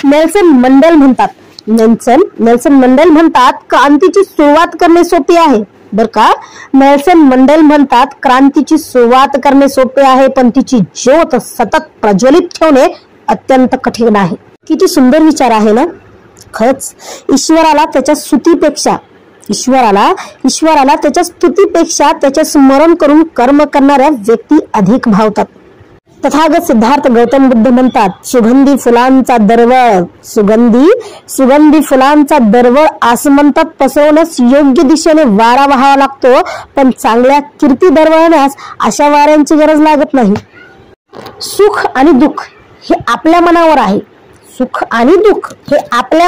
Nelson Mendel म्हणतात क्रांतीची सुरुवात करणे सोपी आहे बर का. नेल्सन मंडेल म्हणतात क्रांतीची सुरुवात करणे सोपे आहे, पण तिची ज्योत सतत प्रज्वलित ठेवणे अत्यंत कठीण आहे. किती सुंदर विचार आहे ना. खरंच ईश्वराला त्याच्या स्तुतीपेक्षा त्याचे स्मरण करून कर्म करणाऱ्या व्यक्ती अधिक भावतात. तथागत सिद्धार्थ गौतम बुद्ध म्हणतात सुगंधी फुलांचा दरवळ आसमंतात पसरवण्यास योग्य दिशेने वारा वहावा लागतो, पण चांगल्या कीर्ती दरवळण्यास अशा वाऱ्यांची गरज लागत नाही. सुख आणि दुःख हे आपल्या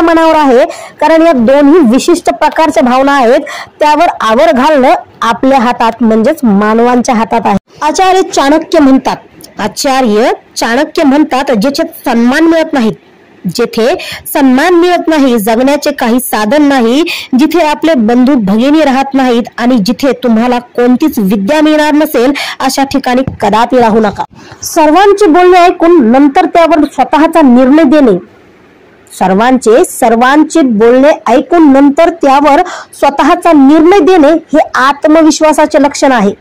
मनावर आहे, कारण या दोन्ही विशिष्ट प्रकारच्या भावना आहेत. त्यावर आवर घालणं आपल्या हातात म्हणजेच मानवांच्या हातात आहे. आचार्य चाणक्य म्हणतात जेथे सन्मान मिळत नाही, जगण्याचे काही साधन नाही, जिथे आपले बंधू भगिनी राहत नाहीत आणि जिथे तुम्हाला कोणतीच विद्या मिळणार नसेल, अशा ठिकाणी कदापि राहू नका. सर्वांचे बोलणे ऐकून नंतर त्यावर स्वतःचा निर्णय देणे हे आत्मविश्वासाचे लक्षण आहे.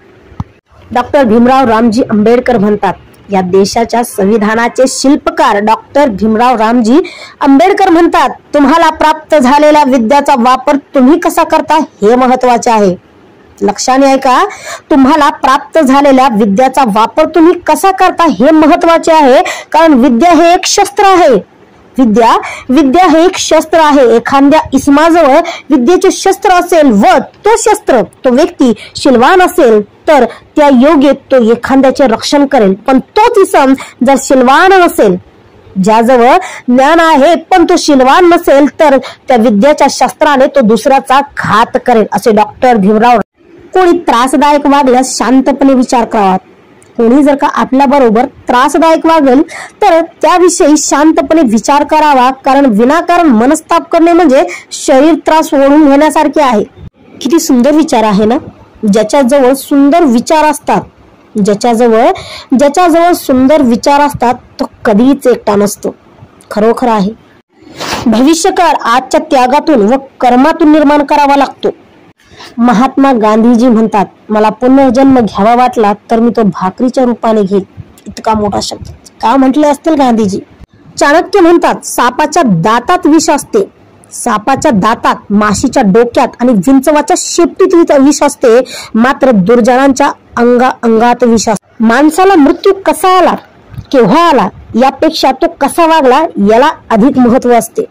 डॉक्टर भीमराव रामजी आंबेडकर म्हणतात या देशाच्या संविधानाचे शिल्पकार डॉक्टर भीमराव रामजी आंबेडकर म्हणतात तुम्हाला प्राप्त झालेल्या विद्याचा वापर तुम्ही कसा करता हे महत्वाचे आहे. लक्षाने ऐका, तुम्हाला प्राप्त झालेल्या विद्याचा वापर तुम्ही कसा करता हे महत्वाचे आहे, कारण विद्या हे एक शस्त्र आहे. एखाद्या इसमाजवळ विद्येचे शस्त्र असेल व तो व्यक्ती शीलवान असेल तर त्या योगे तो एखाद्याचे रक्षण करेल, पण तोच इसम जर शीलवान नसेल, ज्याजवळ ज्ञान आहे पण तो शीलवान नसेल, तर त्या विद्येच्या शस्त्राने तो दुसऱ्याचा घात करेल, असे डॉक्टर भीमराव. कोणी त्रासदायक वागल्यास शांतपणे विचार करावा. कोणी जर का आपल्या बरोबर त्रासदायक वागेल तर त्याविषयी शांतपणे विचार करावा, कारण विनाकारण मनस्ताप करणे म्हणजे शरीर त्रास ओढून घेण्यासारखे आहे. किती सुंदर विचार आहे ना. ज्याच्याजवळ सुंदर विचार असतात तो कधीच एकटा नसतो. खरोखर आहे. भविष्यकाळ आजच्या त्यागातून व कर्मातून निर्माण करावा लागतो. महात्मा गांधीजी म्हणतात मला पुनर्जन्म घ्यावा वाटला तर मी तो भाकरीच्या रूपाने घेईल. इतका मोठा शब्द का म्हटले असतील गांधीजी. चाणक्य म्हणतात सापाच्या दातात विष असते, सापाच्या दातात, माशीच्या डोक्यात आणि विंचवाच्या शेपटीत विष असते, मात्र दुर्जनांच्या अंगात विष असते. माणसाला मृत्यू कसा आला, केव्हा आला यापेक्षा तो कसा वागला याला अधिक महत्व असते.